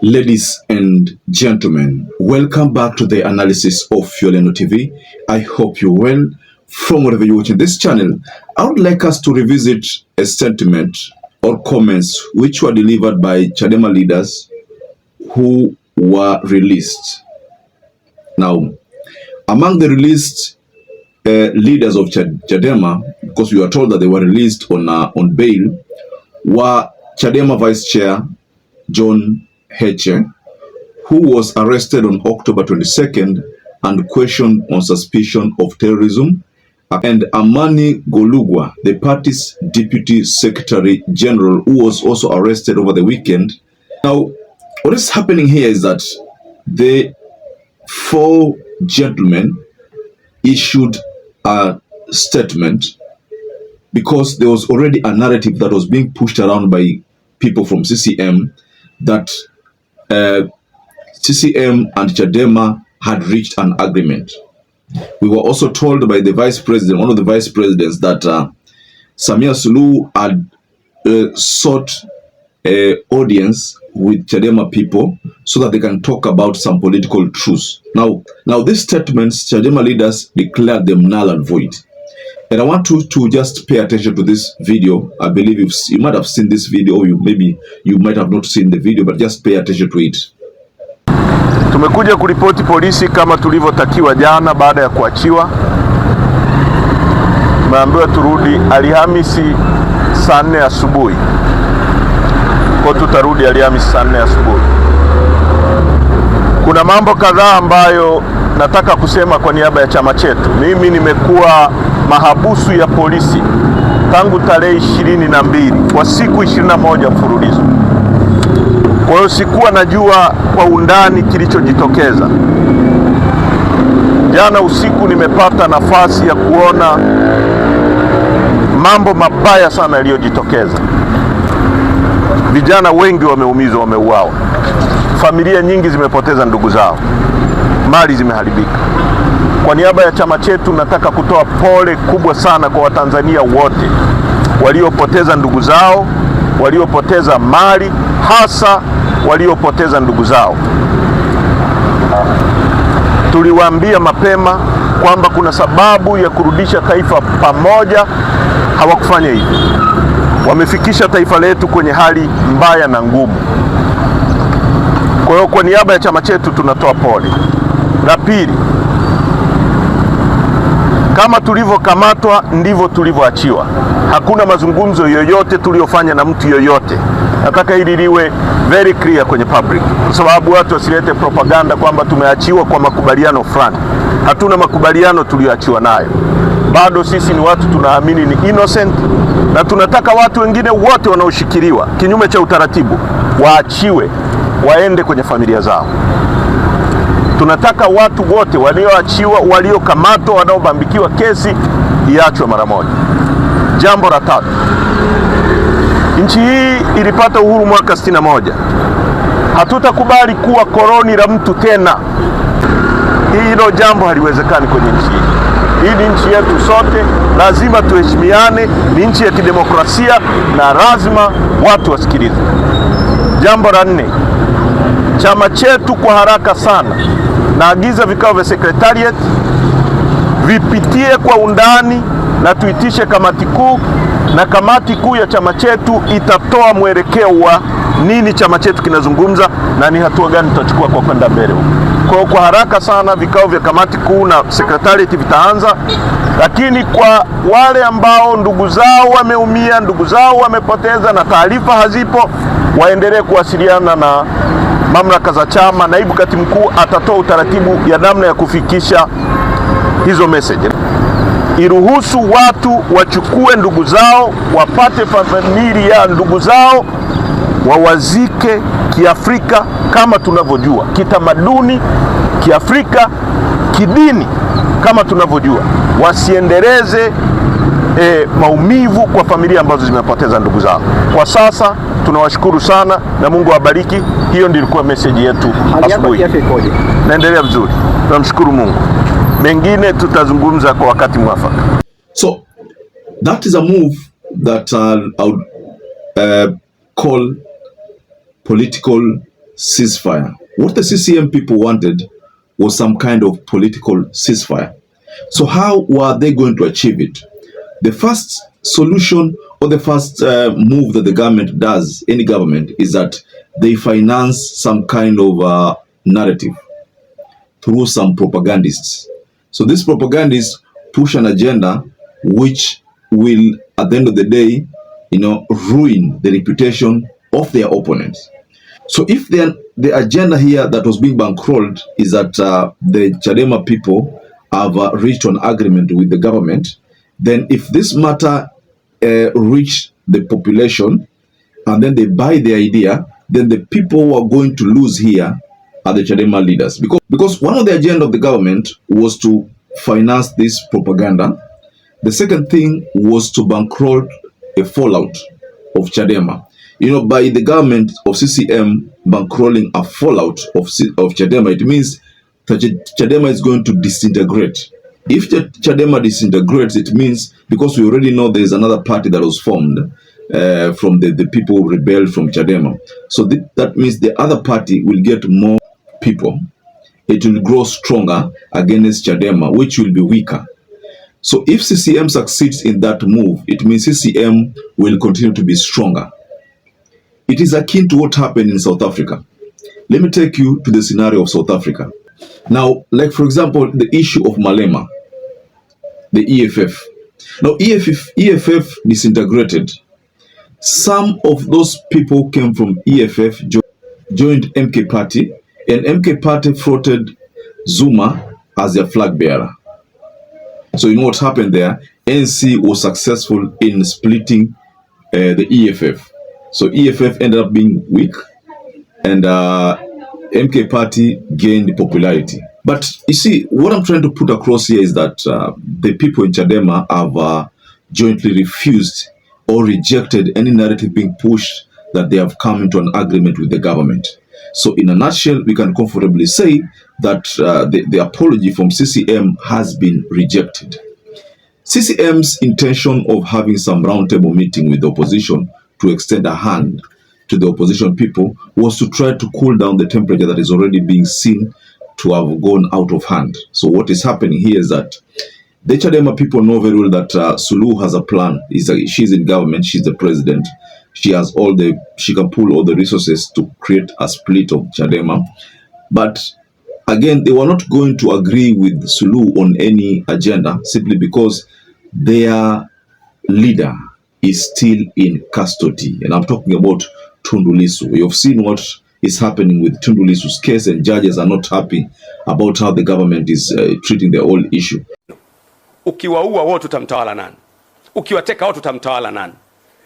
Ladies and gentlemen, welcome back to the analysis of YOLENO TV. I hope you're well from wherever you're watching this channel. I would like us to revisit a sentiment or comments which were delivered by Chadema leaders who were released. Now, among the released leaders of Chadema, because we were told that they were released on bail, were Chadema Vice Chair John Heche, who was arrested on October 22nd and questioned on suspicion of terrorism, and Amani Golugwa, the party's Deputy Secretary General, who was also arrested over the weekend. Now, what is happening here is that the four gentlemen issued a statement because there was already a narrative that was being pushed around by people from CCM that CCM and Chadema had reached an agreement. We were also told by the vice president, one of the vice presidents, that SULUHU had sought an audience with Chadema people so that they can talk about some political truths. Now these statements, Chadema leaders declared them null and void. And I want you to just pay attention to this video. I believe you might have seen this video, or maybe you might have not seen the video, but just pay attention to it. Tumekuja kuripoti polisi kama tulivyotakiwa jana baada ya kuachiwa. Tumeambiwa turudi Alhamisi saa 4 asubuhi. Kwa tutarudi Alhamisi saa 4 asubuhi. Kuna mambo kadhaa ambayo nataka kusema kwa niaba ya chama chetu. Mimi nimekuwa mahabusu ya polisi tangu tarehe 22 kwa siku 21 mfululizo. Kwa hiyo sikuwa najua kwa undani kilichojitokeza. Jana usiku nimepata nafasi ya kuona mambo mabaya sana yaliyojitokeza. Vijana wengi wameumizwa, wameuawa. Familia nyingi zimepoteza ndugu zao. Mali zimeharibika. Kwa niaba ya chama chetu nataka kutoa pole kubwa sana kwa Watanzania wote waliopoteza ndugu zao, waliopoteza mali, hasa waliopoteza ndugu zao. Tuliwaambia mapema kwamba kuna sababu ya kurudisha taifa pamoja, hawakufanya hivyo. Wamefikisha taifa letu kwenye hali mbaya na ngumu. Kwa hiyo kwa niaba ya chama chetu tunatoa pole. La pili, kama tulivyokamatwa ndivyo tulivyoachiwa. Hakuna mazungumzo yoyote tuliyofanya na mtu yoyote. Nataka hili liwe very clear kwenye public, kwa sababu watu wasilete propaganda kwamba tumeachiwa kwa makubaliano fulani. Hatuna makubaliano tulioachiwa nayo. Bado sisi ni watu tunaamini ni innocent, na tunataka watu wengine wote wanaoshikiliwa kinyume cha utaratibu waachiwe, waende kwenye familia zao. Tunataka watu wote walioachiwa, waliokamatwa, wanaobambikiwa kesi iachwe mara moja. Jambo la tatu, nchi hii ilipata uhuru mwaka 61. Hatutakubali kuwa koloni la mtu tena. Hilo jambo haliwezekani kwenye nchi hii. Hii ni nchi yetu sote, lazima tuheshimiane, ni nchi ya kidemokrasia na lazima watu wasikilize. Jambo la 4, chama chetu kwa haraka sana naagiza vikao vya secretariat vipitie kwa undani na tuitishe kamati kuu, na kamati kuu ya chama chetu itatoa mwelekeo wa nini chama chetu kinazungumza na ni hatua gani tutachukua kwa kwenda mbele. Kwa haraka sana vikao vya kamati kuu na secretariat vitaanza, lakini kwa wale ambao ndugu zao wameumia, ndugu zao wamepoteza na taarifa hazipo, waendelee kuwasiliana na mamlaka za chama. Naibu katibu mkuu atatoa utaratibu ya namna ya kufikisha hizo message. Iruhusu watu wachukue ndugu zao, wapate familia ya ndugu zao, wawazike kiafrika kama tunavyojua, kitamaduni, kiafrika, kidini kama tunavyojua. Wasiendeleze maumivu kwa familia ambazo zimepoteza ndugu zao. Kwa sasa tunawashukuru sana na Mungu awabariki. Hiyo ndio ilikuwa message yetu asubuhi. Naendelea vizuri. Tunamshukuru Mungu. Mengine tutazungumza kwa wakati mwafaka. So that is a move that I would call political ceasefire. What the CCM people wanted was some kind of political ceasefire. So how were they going to achieve it? The first solution or the first move that the government does, any government, is that they finance some kind of narrative through some propagandists. So these propagandists push an agenda which will, at the end of the day, ruin the reputation of their opponents. So if the agenda here that was being bankrolled is that the Chadema people have reached an agreement with the government, then if this matter reach the population and then they buy the idea, then the people who are going to lose here are the Chadema leaders. Because one of the agenda of the government was to finance this propaganda. The second thing was to bankroll a fallout of Chadema. By the government of CCM bankrolling a fallout of Chadema, it means that Chadema is going to disintegrate. If Chadema disintegrates, it means, because we already know there is another party that was formed from the people who rebelled from Chadema. So that means the other party will get more people. It will grow stronger against Chadema, which will be weaker. So if CCM succeeds in that move, it means CCM will continue to be stronger. It is akin to what happened in South Africa. Let me take you to the scenario of South Africa. Now, like for example, the issue of Malema, the EFF. Now, EFF disintegrated. Some of those people came from EFF, joined MK Party, and MK Party floated Zuma as their flag bearer. So you know what happened there? NC was successful in splitting the EFF. So EFF ended up being weak, and MK Party gained popularity. But you see, what I'm trying to put across here is that the people in Chadema have jointly refused or rejected any narrative being pushed that they have come into an agreement with the government. So in a nutshell, we can comfortably say that the apology from CCM has been rejected. CCM's intention of having some roundtable meeting with the opposition to extend a hand to the opposition people was to try to cool down the temperature that is already being seen to have gone out of hand. So what is happening here is that the Chadema people know very well that SULUHU has a plan. She's in government, she's the president. She can pull all the resources to create a split of Chadema. But again, they were not going to agree with SULUHU on any agenda simply because their leader is still in custody. And I'm talking about Tundu Lissu. You've seen what is happening with Tundu Lissu's case, and judges are not happy about how the government is treating the whole issue. Ukiwaua wao tutamtawala nani? Ukiwateka wao tutamtawala nani?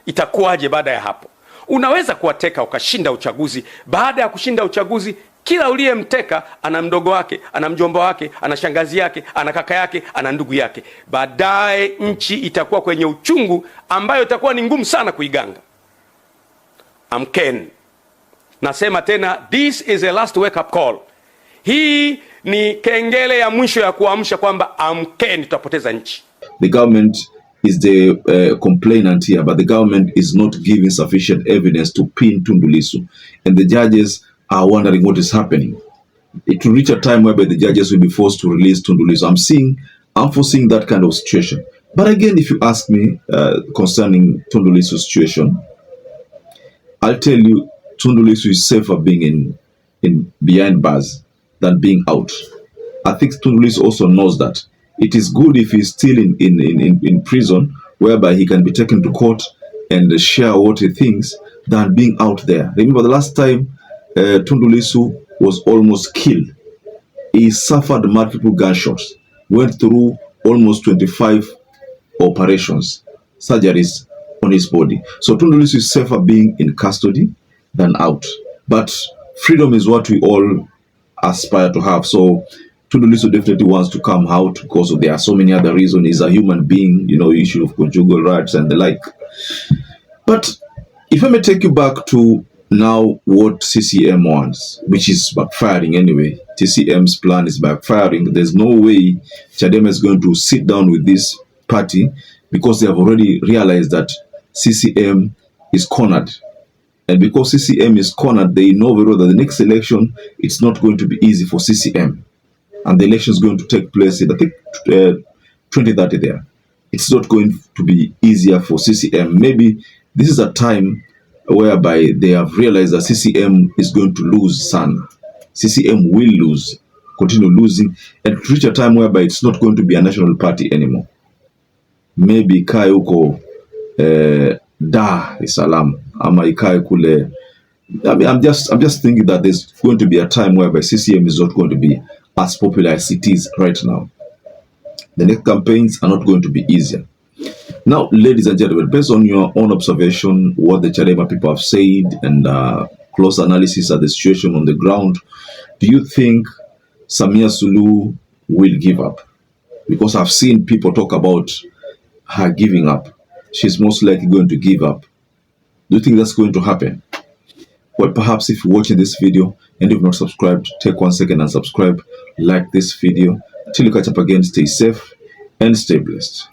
Itakuwaje baada ya hapo? Unaweza kuwateka ukashinda uchaguzi. Baada ya kushinda uchaguzi, kila uliyemteka ana mdogo wake, ana mjomba wake, ana shangazi yake, ana kaka yake, ana ndugu yake. Baadaye nchi itakuwa kwenye uchungu ambayo itakuwa ni ngumu sana kuiganga. Amkeni. Nasema tena, this is a last wake up call. Hii ni kengele ya mwisho ya kuamsha kwamba amkeni, tutapoteza nchi. The government is the complainant here, but the government is not giving sufficient evidence to pin Tundu Lissu, and the judges are wondering what is happening. It will reach a time whereby the judges will be forced to release Tundu Lissu. I'm foreseeing that kind of situation. But again, if you ask me concerning Tundu Lissu's situation, I'll tell you Tundu Lissu is safer being in behind bars than being out. I think Tundu Lissu also knows that. It is good if he's still in prison, whereby he can be taken to court and share what he thinks, than being out there. Remember the last time Tundu Lissu was almost killed. He suffered multiple gunshots, went through almost 25 operations, surgeries on his body. So Tundu Lissu is safer being in custody than out. But freedom is what we all aspire to have. So Tundu Lissu definitely wants to come out because there are so many other reasons. He's a human being, issue of conjugal rights and the like. But if I may take you back to now what CCM wants, which is backfiring anyway. TCM's plan is backfiring. There's no way Chadema is going to sit down with this party because they have already realized that CCM is cornered. And because CCM is cornered, they know very well that the next election, it's not going to be easy for CCM. And the election is going to take place in, I think, 2030 there. It's not going to be easier for CCM. Maybe this is a time whereby they have realized that CCM is going to lose son. CCM will lose, continue losing, and reach a time whereby it's not going to be a national party anymore. Maybe ikae huko Dar es Salaam ama ikae kule. I mean, I'm just thinking that there's going to be a time whereby CCM is not going to be as popular as it is right now. The next campaigns are not going to be easier. Now, ladies and gentlemen, based on your own observation, what the Chadema people have said, and close analysis of the situation on the ground, do you think Samia Suluhu will give up? Because I've seen people talk about her giving up. She's most likely going to give up. Do you think that's going to happen? Well, perhaps if you're watching this video and you've not subscribed, take 1 second and subscribe, like this video. Until you catch up again, stay safe and stay blessed.